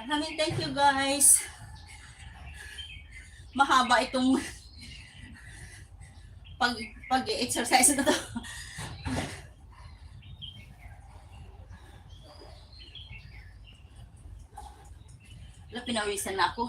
Maraming thank you guys. Mahaba itong pag pag-exercise na to. Wala, pinawisan na ako.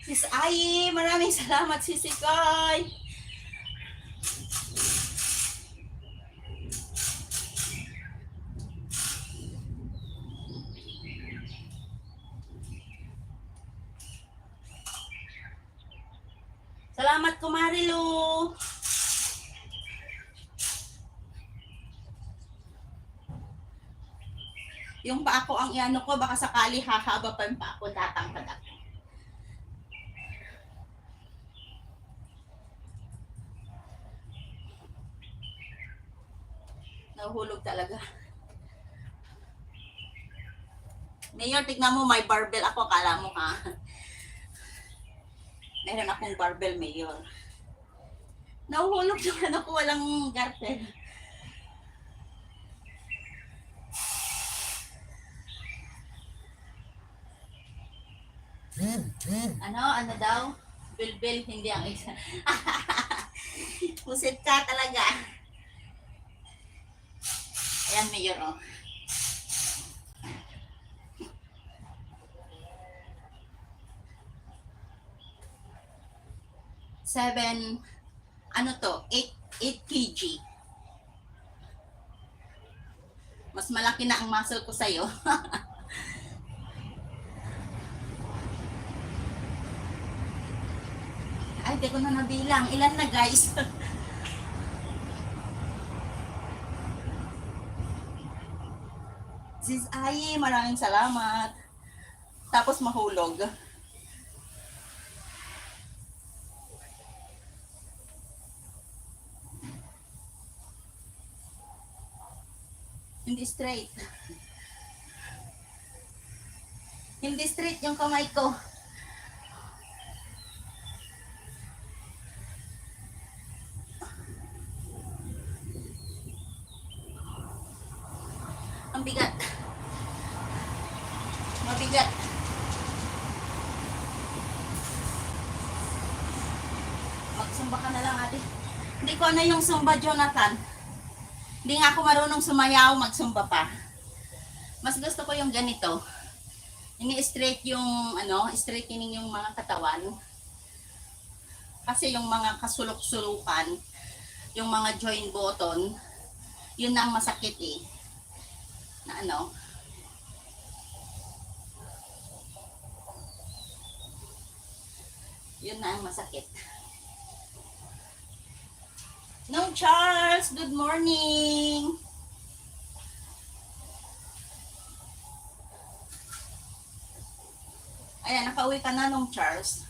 Sis Ai, maraming salamat Sis Koy. Salamat Kumarilu. Yung pa ako ang iano ko, baka sakali hahaba pa yung pa ako, tatangkad ako. Nahuhulog talaga. Mayor, tignan mo, may barbell ako, kala mo ha. Meron akong barbell, Mayor. Nahuhulog naman ako, walang garter. Ano daw? Bilbil, hindi ang isa. Pusit ka talaga. Ayan, Mayor, oh. Ano to? 8 kg. Mas malaki na ang muscle ko sa'yo. Ay, di ko na nabilang. Ilan na, guys? Sis Ai, maraming salamat. Tapos mahulog. Hindi straight. Hindi straight yung kamay ko. Ang bigat. Mabigat. Magsumba ka na lang, ate. Hindi ko na yung sumba, Jonathan. Hindi nga ako marunong sumayaw, magsumba pa. Mas gusto ko yung ganito. Ini-straight yung, straightening yung mga katawan. Kasi yung mga kasulok-sulukan, yung mga joint button, yun na ang masakit eh. Na yun na ang masakit. No Charles, good morning. Ayan, nakauwi ka na nung Charles.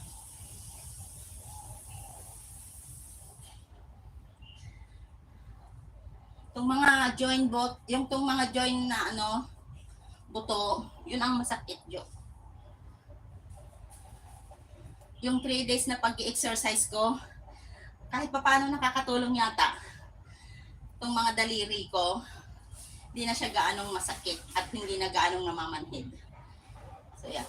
Itong mga joint yung tong mga joint na buto, yun ang masakit yun. Yung 3 days na pag-exercise ko, kahit pa paano nakakatulong yata. Itong mga daliri ko, hindi na siya gaanong masakit at hindi na gaanong namamanhid. So yeah.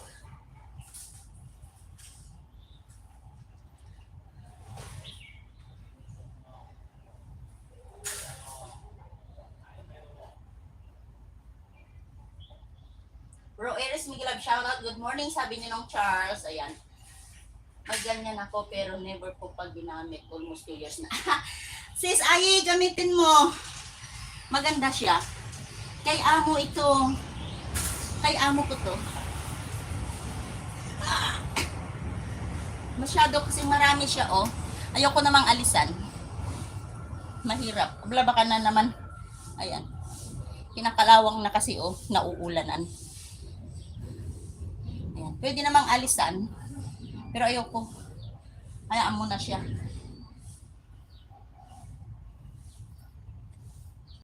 Bro Eris Miguelab, shoutout. Good morning, sabi ni nung Charles. Ayan. Magganyan ako pero never po pag ginamit. Almost 2 years na. Sis Ai, gamitin mo. Maganda siya. Kay amo ito. Kay amo ko to. Masyado kasi marami siya, oh. Ayoko namang alisan. Mahirap. Abla baka na naman. Ayan. Kinakalawang na kasi, oh. Nauulanan. Ayan. Pwede namang alisan. Pero ayoko. Hayaan mo na siya.